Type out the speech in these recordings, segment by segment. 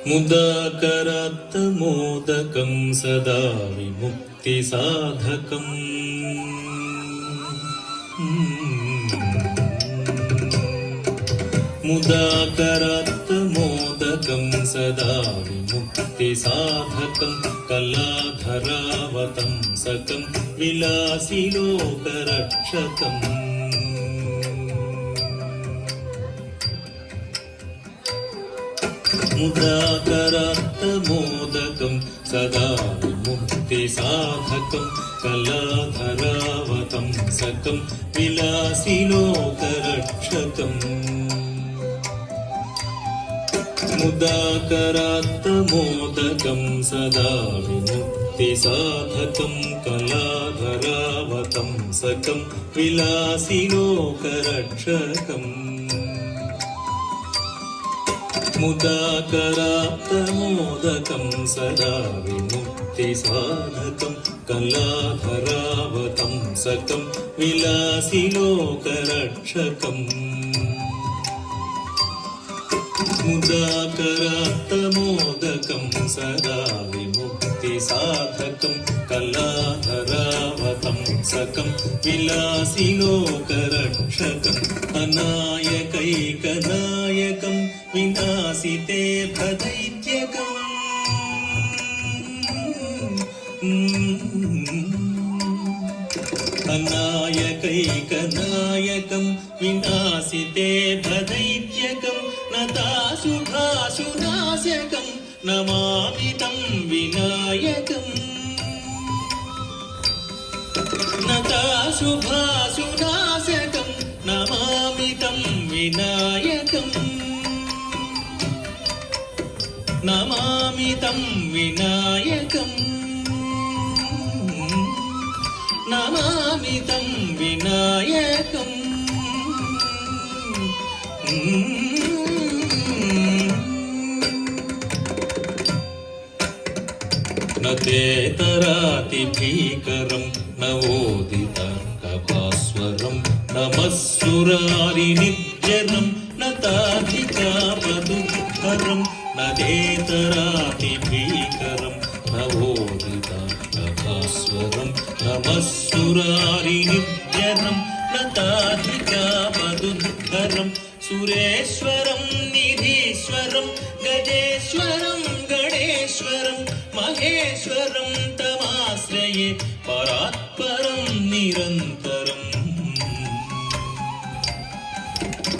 मुदाकरात्तमोदकं सदा विमुक्तिसाधकम् मुदाकरात्तमोदकं सदा विमुक्तिसाधकं कलाधरावतंसकं विलासिलोकरक्षकम् मुदाकरात्तमोदकं सदा विमुक्तिसाधकं कलाधरावतंसकं विलासिलोकरक्षकम् मुदाकरात्तमोदकं सदा विमुक्तिसाधकं कलाधरावतंसकं विलासिलोकरक्षकम् मुदाकरात्तमोदकं सदा विमुक्तिसाधकं कलाधरावतंसकं विलासिलोकरक्षकम् मुदाकरात्तमोदकं सदा विमुक्तिसाधकं कलाधरावतंसकं विलासिलोकरक्षकम् अनायकैकनायकं विनाशिते भदैत्यकम् अनायकैकनायकं विनाशिते भदैत्यकं नताशुभाशुनाशकं नमामि तं विनायकम् नताशुभाशुनाशकं नमामि तं विनायकम् नमामि तं विनायकम् नमामि तं विनायकम् न तेतरातिभीकरं नवोदितार्कभास्वरं नमस्सुरारिनिर्जनं न ताधिकापदुद्धरं न तेतरातिभीकरं नवोदितार्कभास्वरं नमस्सुरारिनिर्जनं न ताधिकापदुद्धरं सुरेश्वरं निधीश्वरं गजेश्वरं गणेश्वरं महेश्वरं तमाश्रये परात्परं निरन्तरम्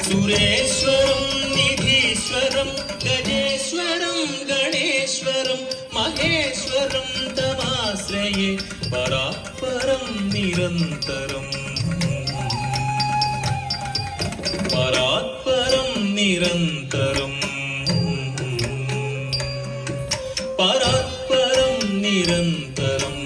सुरेश्वरं निधीश्वरं गजेश्वरं गणेश्वरं महेश्वरं तमाश्रये परात्परं निरन्तरम् परात्परं निरन्तरम् परात्परं निरन्तरम्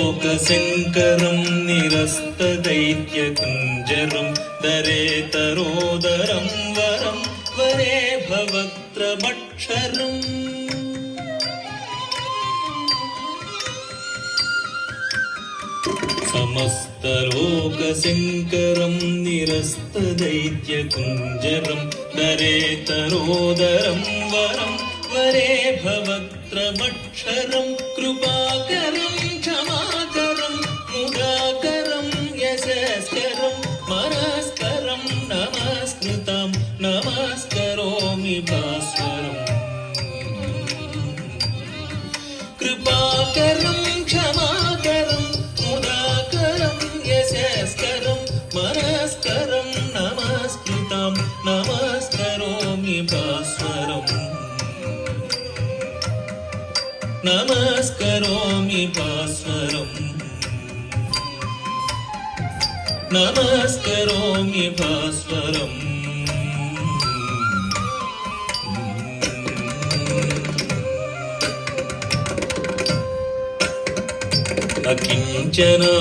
समस्तलोकशङ्करं निरस्तदैत्यकुञ्जरं दरेतरोदरं वरं वरे भवत्रमक्षरम् समस्तलोकशङ्करं निरस्तदैत्यकुञ्जरं दरेतरोदरं वरं वरे भवत्रमक्षरं कृपाकरं क्षमाकरं मुदाकरं यशस्करं मनस्करं नमस्कृतं नमस्करोमि भास्वरम् कृपाकरं क्षमाकरं मुदाकरं यशस्करं मनस्करं नमस्कृतं नमस्करोमि भास्वरम् नमस्करोमि भास्वरम् नमस्करोमि भास्वरम्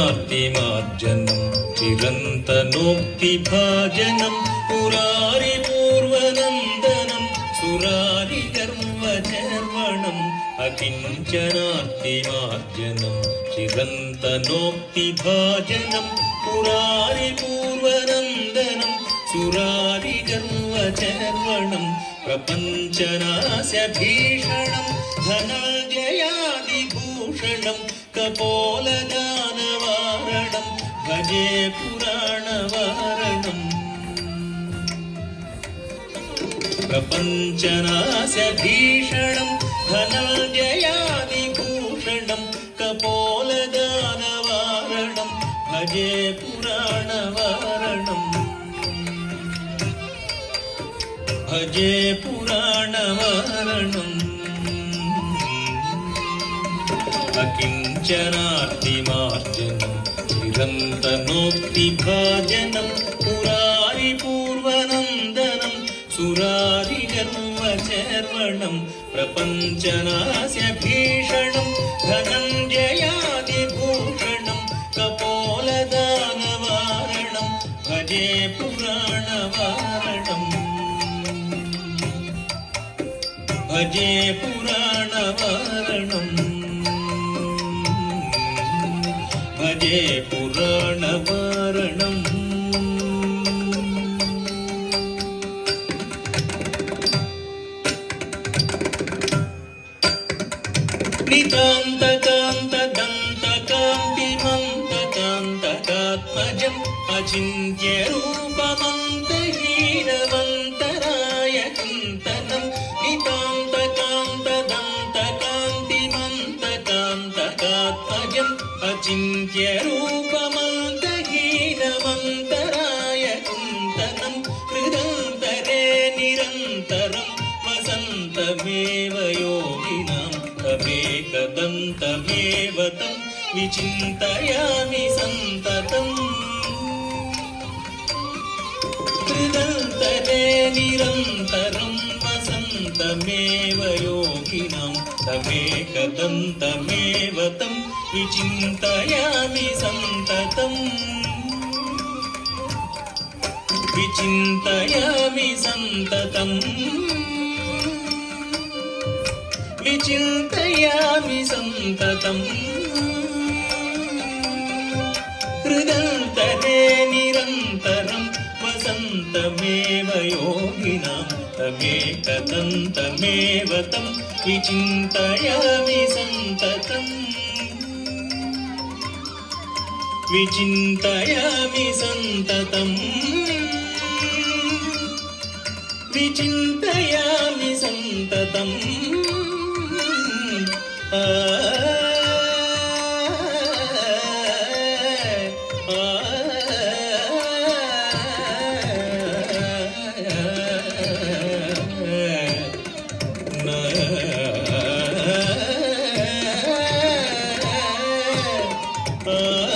अकिञ्चनार्तिमार्जनं चिरन्तनोक्तिभाजनं पुरारिपूर्वनन्दनं सुरारिगर्वचर्वणम् अकिञ्चनार्तिमार्जनं चिरन्तनोक्तिभाजनं पुरारिपूर्वनन्दनं सुरारिगर्वचर्वणं प्रपञ्चनास्य भीषणं धनञ्जयादिभूषणं कपोलदानवारणं भजे पुराणवारणम् प्रपञ्चनास्य भीषणं धनञ्जयादिभूषणं कपोलदानवारणं भजे पुराणवारणम् भजे पुराणवारणम् अकिञ्चनार्तिमार्जनं चिरन्तनोक्तिभाजनं पुरारिपूर्वनन्दनं सुरारिगर्वचर्वणं प्रपञ्चनास्य भीषणं धनञ्जयादिभूषणं कपोलदानवारणं भजे पुराणवारणम् भजे पुराणवारणम् भजे पुराणवारणम् नितान्तकान्तदन्तकान्तिमन्तकान्तकात्मजम् अचिन्त्यरूपमन्तहीनवन्तराय चिन्तनम् नितान्तकान्तदन्तकान्तिमन्तकान्तकात्मजम् अचिन्त्यरूपमन्तहीनवन्तराय चिन्तनम् हृदन्तरे निरन्तरं वसन्तमेव योगिनां तमेकदन्तमेव तं विचिन्तयामि सन्ततम् हृदन्तरे निरन्तरं वसन्तमेव योगिनां तमेकदन्तमेव तं विचिन्तयामि सन्ततम् विचिन्तयामि सन्ततम् विचिन्तयामि सन्ततम् हृदन्तरे निरन्तरं वसन्तमेव योगिनां तमेकदन्तमेव तं विचिन्तयामि सन्ततम् विचिन्तयामि सन्ततम् विचिन्तयामि सन्ततम् ah